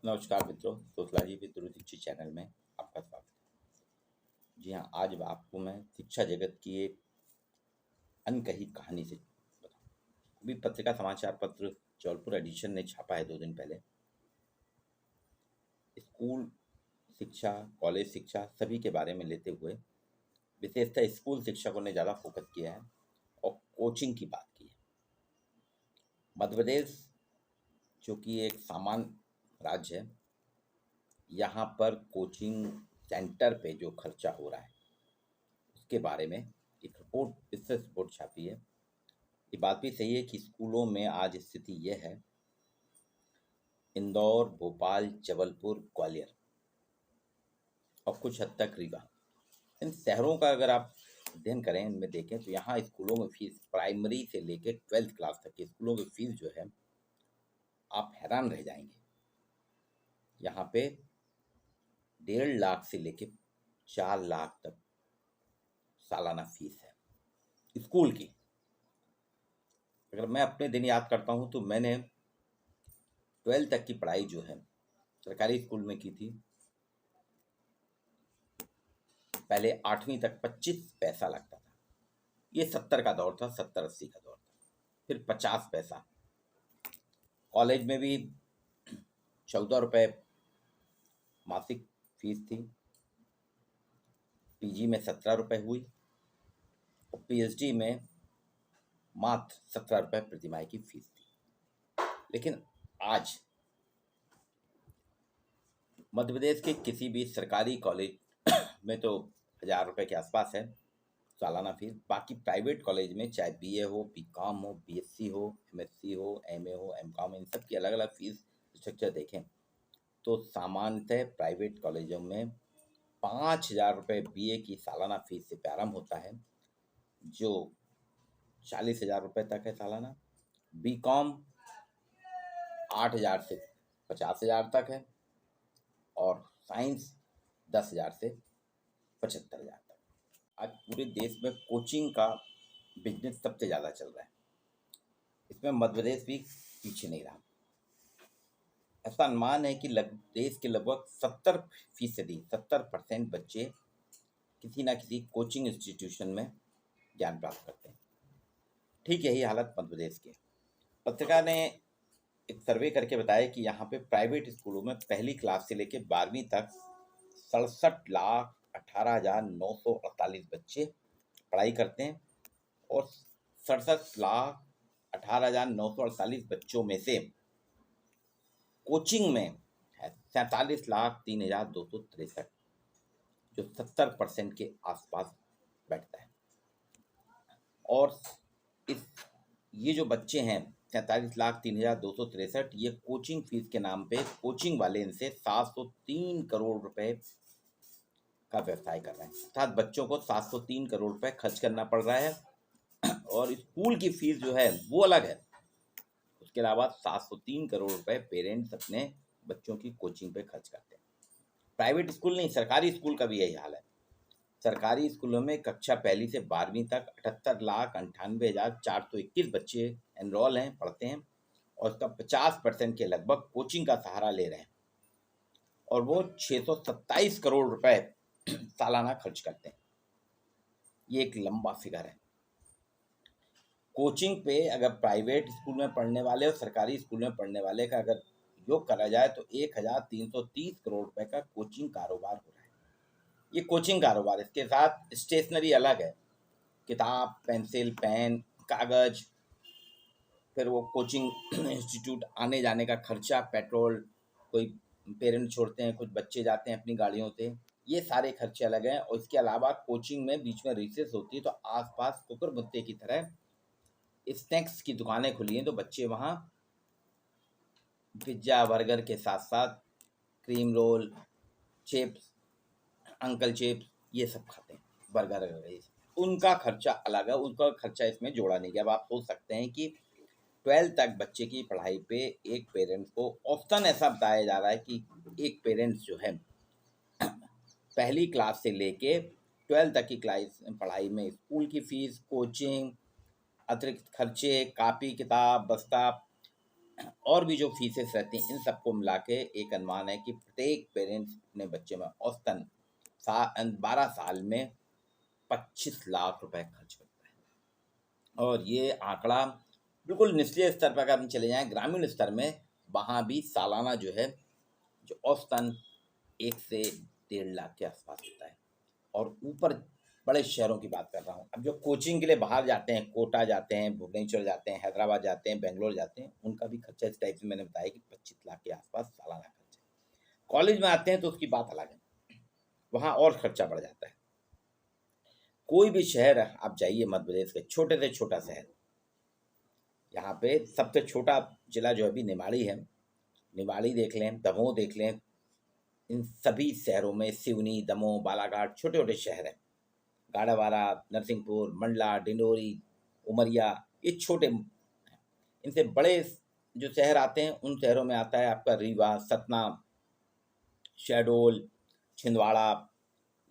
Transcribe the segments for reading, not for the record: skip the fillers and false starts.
नमस्कार मित्रों, sociology with Guru Dixit channel में आपका स्वागत है। जी हाँ, आज आपको मैं शिक्षा जगत की एक अनकही कहानी से बताऊँ। अभी पत्रिका समाचार पत्र जौलपुर एडिशन ने छापा है 2 दिन पहले। स्कूल शिक्षा, कॉलेज शिक्षा सभी के बारे में लेते हुए विशेषतः स्कूल शिक्षकों ने ज़्यादा फोकस किया है और कोचिंग की बात की है। मध्य प्रदेश जो कि एक सामान्य राज्य है, यहाँ पर कोचिंग सेंटर पे जो खर्चा हो रहा है उसके बारे में एक रिपोर्ट, रिसर्च रिपोर्ट छापी है। ये बात भी सही है कि स्कूलों में आज स्थिति यह है, इंदौर, भोपाल, जबलपुर, ग्वालियर और कुछ हद तक रीवा, इन शहरों का अगर आप अध्ययन करें, इनमें देखें तो यहाँ स्कूलों में फीस प्राइमरी से लेकर 12th क्लास तक के स्कूलों की फीस जो है, आप हैरान रह जाएंगे। यहाँ पे 1.5 लाख से लेकर 4 लाख तक सालाना फीस है स्कूल की। अगर मैं अपने दिन याद करता हूँ तो मैंने 12th तक की पढ़ाई जो है सरकारी स्कूल में की थी। पहले 8वीं तक 25 पैसा लगता था। ये 70 का दौर था, 70-80 का दौर था। फिर 50 पैसा। कॉलेज में भी 14 रुपये मासिक फीस थी। पीजी में 17 रुपये हुई और पीएचडी में मात्र 17 रुपये प्रतिमाह की फीस थी। लेकिन आज मध्य प्रदेश के किसी भी सरकारी कॉलेज में तो 1000 रुपये के आसपास है सालाना फीस। बाकी प्राइवेट कॉलेज में चाहे बीए हो, बीकॉम हो, बीएससी हो, एमएससी हो, एमए हो, एमकॉम, इन सब की अलग अलग फीस स्ट्रक्चर देखें तो सामान्यतः प्राइवेट कॉलेजों में 5,000 रुपये बीए की सालाना फीस से प्रारंभ होता है, जो 40,000 रुपये तक है सालाना। बीकॉम 8,000 से 50,000 तक है और साइंस 10,000 से 75,000 तक। आज पूरे देश में कोचिंग का बिजनेस सबसे ज़्यादा चल रहा है। इसमें मध्य प्रदेश भी पीछे नहीं रहा। ऐसा अनुमान है कि देश के लगभग 70% बच्चे किसी ना किसी कोचिंग इंस्टीट्यूशन में ज्ञान प्राप्त करते हैं। ठीक यही हालत मध्य प्रदेश की है। पत्रिका ने एक सर्वे करके बताया कि यहाँ पे प्राइवेट स्कूलों में पहली क्लास से लेकर 12वीं तक 67,18,948 बच्चे पढ़ाई करते हैं और 67,18,948 बच्चों में से कोचिंग में है 47,03,263, जो 70% के आसपास बैठता है। और इस ये जो बच्चे हैं 47,03,263, ये कोचिंग फीस के नाम पे कोचिंग वाले इनसे 703 करोड़ रुपए का व्यवसाय कर रहे हैं। अर्थात बच्चों को 703 करोड़ रुपए खर्च करना पड़ रहा है और स्कूल की फीस जो है वो अलग है। उसके अलावा 703 करोड़ रुपए पेरेंट्स अपने बच्चों की कोचिंग पे खर्च करते हैं। प्राइवेट स्कूल नहीं, सरकारी स्कूल का भी यही हाल है। सरकारी स्कूलों में कक्षा 1 से 12वीं तक 78,98,421 बच्चे एनरोल हैं, पढ़ते हैं और उसका 50% के लगभग कोचिंग का सहारा ले रहे हैं और वो 627 करोड़ रुपए सालाना खर्च करते हैं। ये एक लंबा फिगर है। कोचिंग पे अगर प्राइवेट स्कूल में पढ़ने वाले और सरकारी स्कूल में पढ़ने वाले का अगर योग करा जाए तो 1,330 करोड़ रुपए का कोचिंग कारोबार हो रहा है। ये कोचिंग कारोबार, इसके साथ स्टेशनरी अलग है, किताब, पेंसिल, पेन, कागज, फिर वो कोचिंग इंस्टीट्यूट आने जाने का खर्चा, पेट्रोल, कोई पेरेंट्स छोड़ते हैं, कुछ बच्चे जाते हैं अपनी गाड़ियों से, ये सारे खर्चे अलग हैं। और इसके अलावा कोचिंग में बीच में रिसेस होती है तो आसपास कुकर मुत्ते की तरह स्नैक्स की दुकानें खुली हैं, तो बच्चे वहाँ पिज्ज़ा, बर्गर के साथ साथ cream roll, chips, uncle chips, ये सब खाते हैं, बर्गर वगैरह। उनका खर्चा अलग है, उनका खर्चा इसमें जोड़ा नहीं गया। अब आप सोच सकते हैं कि 12th तक बच्चे की पढ़ाई पे एक पेरेंट्स को ऑप्शन ऐसा बताया जा रहा है कि एक पेरेंट्स जो है पहली क्लास से लेके 12th तक की क्लास पढ़ाई में स्कूल की फीस, कोचिंग, अतिरिक्त खर्चे, कापी, किताब, बस्ता, और भी जो फीसेस रहती हैं, इन सबको मिला के एक अनुमान है कि प्रत्येक पेरेंट्स अपने बच्चे में औसतन 12 साल में 25 लाख रुपए खर्च करता है। और ये आंकड़ा बिल्कुल निचले स्तर पर अगर हम चले जाएं, ग्रामीण स्तर में, वहाँ भी सालाना जो है, जो औसतन 1 से 1.5 लाख के आसपास होता है। और ऊपर बड़े शहरों की बात कर रहा हूँ। अब जो कोचिंग के लिए बाहर जाते हैं, कोटा जाते हैं, भुवनेश्वर जाते हैं, हैदराबाद जाते हैं, बेंगलोर जाते हैं, उनका भी खर्चा इस टाइप से मैंने बताया कि 25 लाख के आसपास सालाना खर्चा। कॉलेज में आते हैं तो उसकी बात अलग है, वहाँ और खर्चा बढ़ जाता है। कोई भी शहर आप जाइए, मध्य प्रदेश के छोटे से छोटा शहर, यहाँ पे सबसे छोटा जिला जो अभी निमाड़ी है, निमाड़ी देख लें, दमोह देख लें, इन सभी शहरों में सिवनी, दमोह, बालाघाट छोटे छोटे शहर हैं। गाड़ावाड़ा, नरसिंहपुर, मंडला, डिंडोरी, उमरिया, ये छोटे। इनसे बड़े जो शहर आते हैं, उन शहरों में आता है आपका रीवा, सतना, शहडोल, छिंदवाड़ा,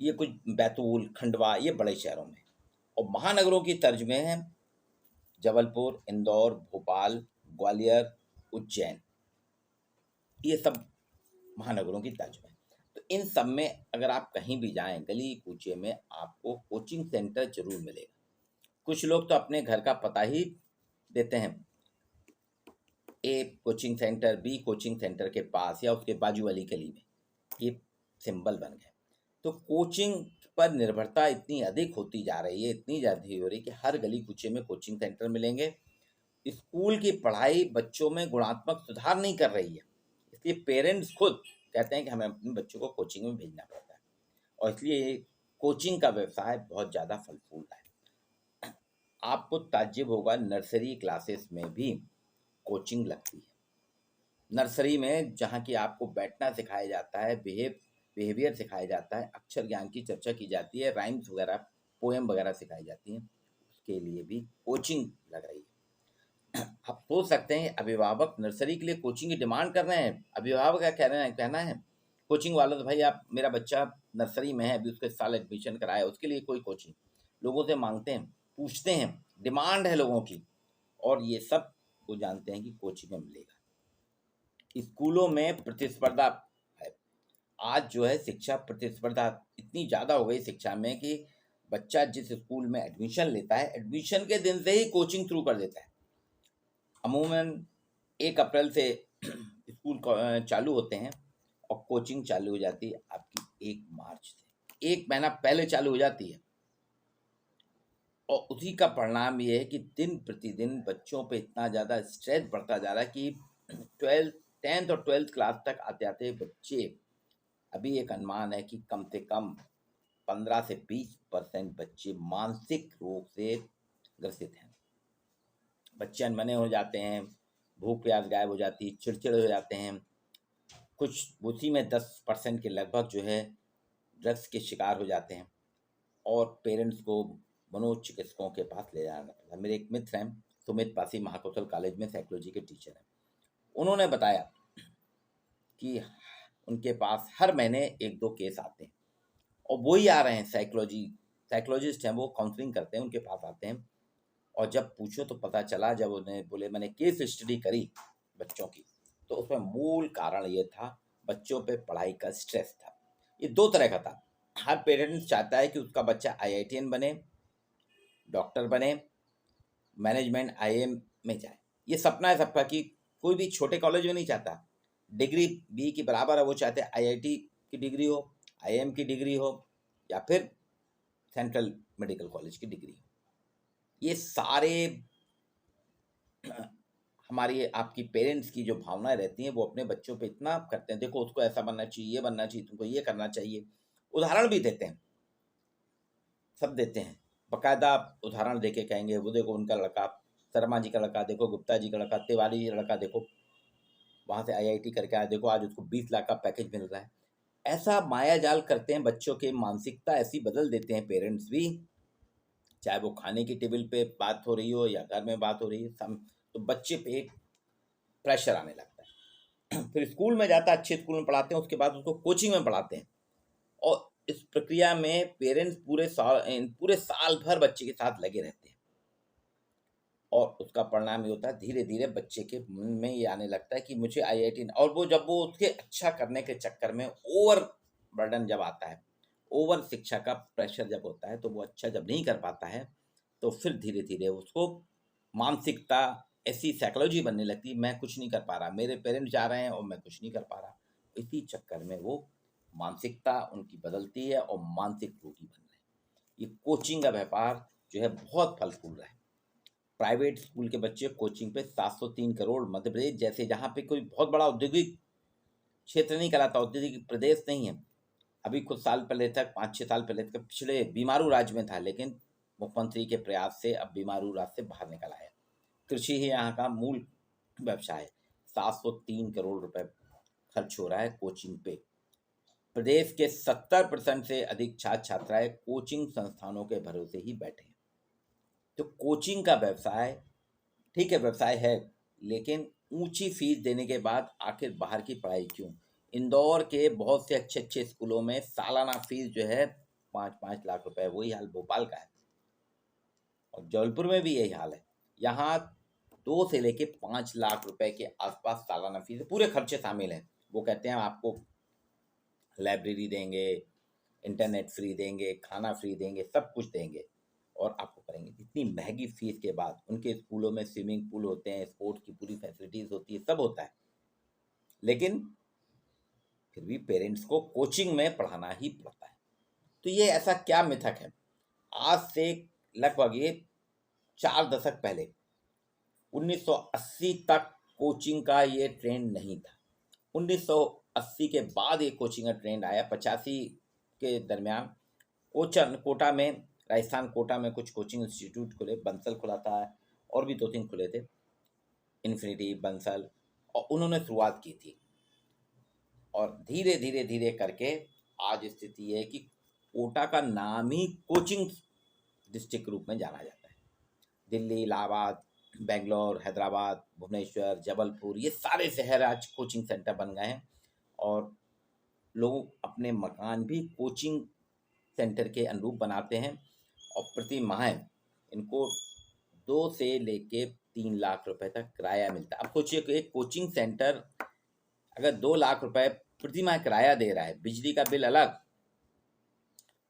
ये कुछ बैतूल, खंडवा, ये बड़े शहरों में। और महानगरों की तर्ज में है जबलपुर, इंदौर, भोपाल, ग्वालियर, उज्जैन, ये सब महानगरों की तर्ज में। तो इन सब में अगर आप कहीं भी जाएं, गली कूचे में आपको कोचिंग सेंटर जरूर मिलेगा। कुछ लोग तो अपने घर का पता ही देते हैं, A coaching centre, B coaching centre के पास या उसके बाजू वाली गली में, ये सिंबल बन गए। तो कोचिंग पर निर्भरता इतनी अधिक होती जा रही है, इतनी ज़्यादा हो रही है कि हर गली कूचे में कोचिंग सेंटर मिलेंगे। स्कूल की पढ़ाई बच्चों में गुणात्मक सुधार नहीं कर रही है, इसलिए पेरेंट्स खुद कहते हैं कि हमें अपने बच्चों को कोचिंग में भेजना पड़ता है। और इसलिए कोचिंग का व्यवसाय बहुत ज़्यादा फल फूल रहा है। आपको ताज्जुब होगा, नर्सरी क्लासेस में भी कोचिंग लगती है। नर्सरी में जहाँ की आपको बैठना सिखाया जाता है, बिहेवियर सिखाया जाता है, अक्षर ज्ञान की चर्चा की जाती है, राइम्स वगैरह, पोएम वगैरह सिखाई जाती हैं, उसके लिए भी कोचिंग लग रही है। आप सोच सकते हैं, अभिभावक नर्सरी के लिए कोचिंग की डिमांड कर रहे हैं। अभिभावक क्या कहना है, कोचिंग वालों तो भाई आप, मेरा बच्चा नर्सरी में है, अभी उसके साल एडमिशन कराया, उसके लिए कोई कोचिंग। लोगों से मांगते हैं, पूछते हैं, डिमांड है लोगों की, और ये सब वो जानते हैं कि कोचिंग में मिलेगा। स्कूलों में प्रतिस्पर्धा है। आज जो है शिक्षा प्रतिस्पर्धा इतनी ज़्यादा हो गई शिक्षा में कि बच्चा जिस स्कूल में एडमिशन लेता है, एडमिशन के दिन से ही कोचिंग शुरू कर देता है। अमूमन 1 अप्रैल से स्कूल चालू होते हैं और कोचिंग चालू हो जाती है आपकी 1 मार्च से, 1 महीना पहले चालू हो जाती है। और उसी का परिणाम ये है कि दिन प्रतिदिन बच्चों पे इतना ज़्यादा स्ट्रेस बढ़ता जा रहा है कि 10th और 12th क्लास तक आते आते बच्चे, अभी एक अनुमान है कि कम से कम 15 से 20% बच्चे मानसिक रोग से ग्रसित हैं। बच्चे अनमने हो जाते हैं, भूख प्यास गायब हो जाती है, चिड़चिड़े हो जाते हैं। कुछ उसी में 10% के लगभग जो है ड्रग्स के शिकार हो जाते हैं और पेरेंट्स को मनोचिकित्सकों के पास ले जाना पड़ता है। मेरे एक मित्र हैं, सुमित पासी, महाकौशल कॉलेज में साइकोलॉजी के टीचर हैं। उन्होंने बताया कि उनके पास हर महीने 1-2 केस आते हैं और वही आ रहे हैं, साइकोलॉजिस्ट हैं, वो काउंसलिंग करते हैं, उनके पास आते हैं। और जब पूछो तो पता चला, जब उन्हें बोले मैंने केस स्टडी करी बच्चों की, तो उसमें मूल कारण ये था, बच्चों पे पढ़ाई का स्ट्रेस था। ये 2 तरह का था। हर पेरेंट्स चाहता है कि उसका बच्चा IITian बने, डॉक्टर बने, मैनेजमेंट IIM में जाए। ये सपना है सबका कि कोई भी छोटे कॉलेज में नहीं चाहता। डिग्री बी की बराबर है, वो चाहते हैं IIT की डिग्री हो, IIM की डिग्री हो, या फिर सेंट्रल मेडिकल कॉलेज की डिग्री हो। ये सारे हमारी आपकी पेरेंट्स की जो भावनाएं रहती हैं, वो अपने बच्चों पे इतना करते हैं, देखो उसको ऐसा बनना चाहिए, ये बनना चाहिए, तुमको ये करना चाहिए। उदाहरण भी देते हैं, सब देते हैं, बाकायदा उदाहरण देके कहेंगे, वो देखो उनका लड़का, शर्मा जी का लड़का देखो, गुप्ता जी का लड़का, तिवारी जी का लड़का देखो, वहाँ से IIT करके आया, देखो आज उसको 20 लाख का पैकेज मिल रहा है। ऐसा माया जाल करते हैं, बच्चों की मानसिकता ऐसी बदल देते हैं पेरेंट्स भी, चाहे वो खाने की टेबल पे बात हो रही हो या घर में बात हो रही है, तो बच्चे पे एक प्रेशर आने लगता है। फिर स्कूल में जाता है, अच्छे स्कूल में पढ़ाते हैं, उसके बाद उसको कोचिंग में पढ़ाते हैं, और इस प्रक्रिया में पेरेंट्स पूरे साल भर बच्चे के साथ लगे रहते हैं। और उसका परिणाम ये होता है धीरे धीरे बच्चे के मन में ये आने लगता है कि मुझे आईआईटी, और वो जब वो उसके अच्छा करने के चक्कर में ओवर बर्डन जब आता है, ओवर शिक्षा का प्रेशर जब होता है, तो वो अच्छा जब नहीं कर पाता है तो फिर धीरे धीरे उसको मानसिकता ऐसी साइकोलॉजी बनने लगती है, मैं कुछ नहीं कर पा रहा, मेरे पेरेंट्स जा रहे हैं और मैं कुछ नहीं कर पा रहा। इसी चक्कर में वो मानसिकता उनकी बदलती है और मानसिक रोगी बन रहे हैं। ये कोचिंग का व्यापार जो है बहुत फल फूल रहा है। प्राइवेट स्कूल के बच्चे कोचिंग पे 703 करोड़, मध्य प्रदेश जैसे जहाँ पे कोई बहुत बड़ा औद्योगिक क्षेत्र नहीं कहलाता, औद्योगिक प्रदेश नहीं है। अभी कुछ साल पहले तक, 5-6 साल पहले तक पिछड़े बीमारू राज्य में था, लेकिन मुख्यमंत्री के प्रयास से अब बीमारू राज्य से बाहर निकल आया। कृषि ही यहाँ का मूल व्यवसाय है। 703 करोड़ रुपए खर्च हो रहा है कोचिंग पे। प्रदेश के 70% से अधिक छात्र छात्राएं कोचिंग संस्थानों के भरोसे ही बैठे हैं। तो कोचिंग का व्यवसाय ठीक है, व्यवसाय है, लेकिन ऊंची फीस देने के बाद आखिर बाहर की पढ़ाई क्यों? इंदौर के बहुत से अच्छे अच्छे स्कूलों में सालाना फीस जो है 5-5 लाख रुपए, वही हाल भोपाल का है और जबलपुर में भी यही हाल है। यहाँ 2 से लेके 5 लाख रुपए के आसपास सालाना फीस है, पूरे खर्चे शामिल हैं। वो कहते हैं आपको लाइब्रेरी देंगे, इंटरनेट फ्री देंगे, खाना फ्री देंगे, सब कुछ देंगे और आपको करेंगे। इतनी महंगी फीस के बाद उनके स्कूलों में स्विमिंग पूल होते हैं, स्पोर्ट्स की पूरी फैसिलिटीज होती है, सब होता है, लेकिन फिर भी पेरेंट्स को कोचिंग में पढ़ाना ही पड़ता है। तो ये ऐसा क्या मिथक है? आज से लगभग ये 4 दशक पहले 1980 तक कोचिंग का ये ट्रेंड नहीं था। 1980 के बाद ये कोचिंग का ट्रेंड आया। 85 के दरमियान कोटा में, राजस्थान कोटा में कुछ कोचिंग इंस्टीट्यूट खुले, बंसल खुला था और भी 2-3 खुले थे, इन्फिनिटी, बंसल, और उन्होंने शुरुआत की थी। और धीरे धीरे धीरे करके आज स्थिति है कि कोटा का नाम ही कोचिंग डिस्ट्रिक्ट के रूप में जाना जाता है। दिल्ली, इलाहाबाद, बेंगलोर, हैदराबाद, भुवनेश्वर, जबलपुर, ये सारे शहर आज कोचिंग सेंटर बन गए हैं और लोग अपने मकान भी कोचिंग सेंटर के अनुरूप बनाते हैं और प्रति माह इनको 2 से लेके 3 लाख रुपए तक किराया मिलता है। अब सोचिए कि एक कोचिंग सेंटर अगर 2 लाख रुपए प्रति माह किराया दे रहा है, बिजली का बिल अलग,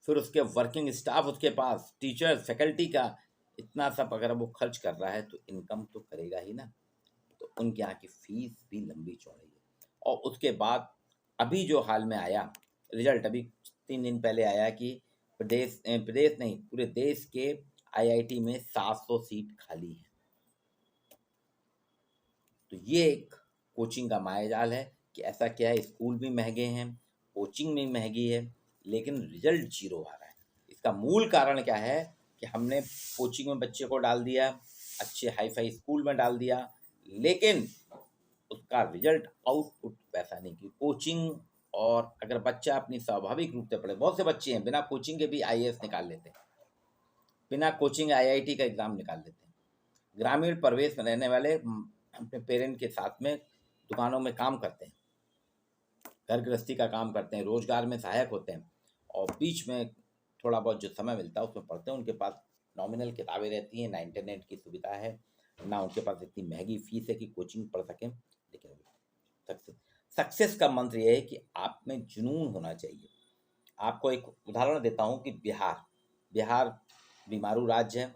फिर उसके वर्किंग स्टाफ उसके पास, टीचर, फैकल्टी का, इतना सब अगर वो खर्च कर रहा है तो इनकम तो करेगा ही ना। तो उनके यहाँ की फीस भी लंबी चौड़ी है। और उसके बाद अभी जो हाल में आया रिजल्ट, अभी 3 दिन पहले आया कि प्रदेश नहीं, पूरे देश के आईआईटी में 700 सीट खाली है। तो ये एक कोचिंग का मायाजाल है कि ऐसा क्या है, स्कूल भी महंगे हैं, कोचिंग भी महंगी है, लेकिन रिजल्ट जीरो आ रहा है। इसका मूल कारण क्या है कि हमने कोचिंग में बच्चे को डाल दिया, अच्छे हाई फाई स्कूल में डाल दिया, लेकिन उसका रिजल्ट आउटपुट वैसा नहीं कि कोचिंग। और अगर बच्चा अपनी स्वाभाविक रूप से पढ़े, बहुत से बच्चे हैं बिना कोचिंग के भी आईएएस निकाल लेते हैं, बिना कोचिंग आईआईटी का एग्ज़ाम निकाल लेते हैं। ग्रामीण परिवेश में रहने वाले अपने पेरेंट के साथ में दुकानों में काम करते हैं, घर गृहस्थी का काम करते हैं, रोजगार में सहायक होते हैं और बीच में थोड़ा बहुत जो समय मिलता है उसमें पढ़ते हैं। उनके पास नॉमिनल किताबें रहती हैं, ना इंटरनेट की सुविधा है, ना उनके पास इतनी महंगी फीस है कि कोचिंग पढ़ सकें। लेकिन सक्सेस का मंत्र यह है कि आप में जुनून होना चाहिए। आपको एक उदाहरण देता हूँ कि बिहार बीमारू राज्य है,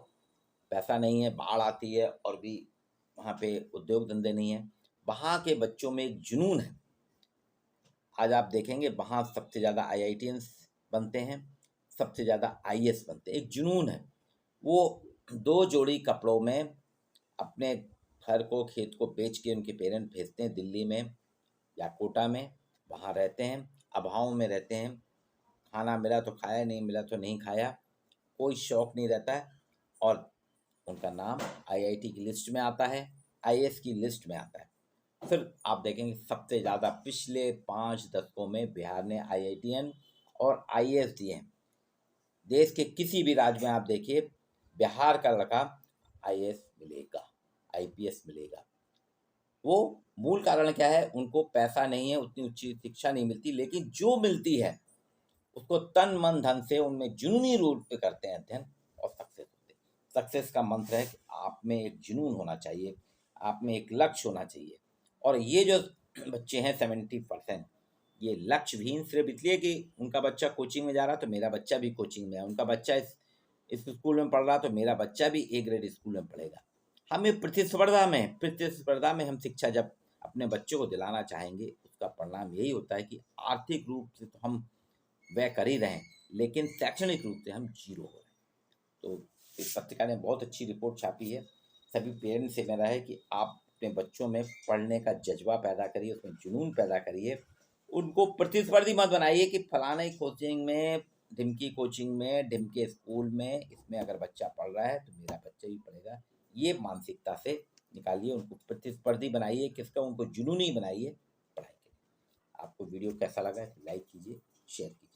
पैसा नहीं है, बाढ़ आती है और भी वहाँ पे उद्योग धंधे नहीं है। वहाँ के बच्चों में एक जुनून है। आज आप देखेंगे वहाँ सबसे ज़्यादा आईआईटीएंस बनते हैं, सबसे ज़्यादा आईएएस बनते हैं। एक जुनून है। वो 2 जोड़ी कपड़ों में अपने घर को, खेत को बेच के उनके पेरेंट भेजते हैं दिल्ली में या कोटा में, वहाँ रहते हैं, अभाव में रहते हैं, खाना मिला तो खाया, नहीं मिला तो नहीं खाया, कोई शौक नहीं रहता है और उनका नाम आईआईटी की लिस्ट में आता है, आईएएस की लिस्ट में आता है। फिर आप देखेंगे सबसे ज़्यादा पिछले 5 दशकों में बिहार ने आईआईटीएन और आईएएस दिए हैं। देश के किसी भी राज्य में आप देखिए, बिहार का लड़का आईएएस मिलेगा, आईपीएस मिलेगा। वो मूल कारण क्या है? उनको पैसा नहीं है, उतनी उच्च शिक्षा नहीं मिलती, लेकिन जो मिलती है उसको तन मन धन से उनमें जुनूनी रूप पे करते हैं अध्ययन और सक्सेस होते हैं। सक्सेस का मंत्र है कि आप में एक जुनून होना चाहिए, आप में एक लक्ष्य होना चाहिए। और ये जो बच्चे हैं 70%, ये लक्ष्य विहीन सिर्फ इसलिए कि उनका बच्चा कोचिंग में जा रहा तो मेरा बच्चा भी कोचिंग में है, उनका बच्चा इस स्कूल में पढ़ रहा तो मेरा बच्चा भी ए ग्रेड स्कूल में पढ़ेगा। हमें प्रतिस्पर्धा में हम शिक्षा जब अपने बच्चों को दिलाना चाहेंगे, उसका परिणाम यही होता है कि आर्थिक रूप से तो हम व्यय कर ही रहे हैं, लेकिन शैक्षणिक रूप से हम जीरो हो रहे हैं। तो इस पत्रिका ने बहुत अच्छी रिपोर्ट छापी है। सभी पेरेंट्स से मेरा है कि आप अपने बच्चों में पढ़ने का जज्बा पैदा करिए, उसमें जुनून पैदा करिए, उनको प्रतिस्पर्धी मत बनाइए कि फलाने कोचिंग में, ढिमकी कोचिंग में, ढिमके स्कूल में, इसमें अगर बच्चा पढ़ रहा है तो मेरा बच्चा भी पढ़ेगा। ये मानसिकता से निकालिए, उनको प्रतिस्पर्धी बनाइए, किसका, उनको जुनूनी बनाइए पढ़ाई के लिए। आपको वीडियो कैसा लगा है लाइक कीजिए, शेयर कीजिए।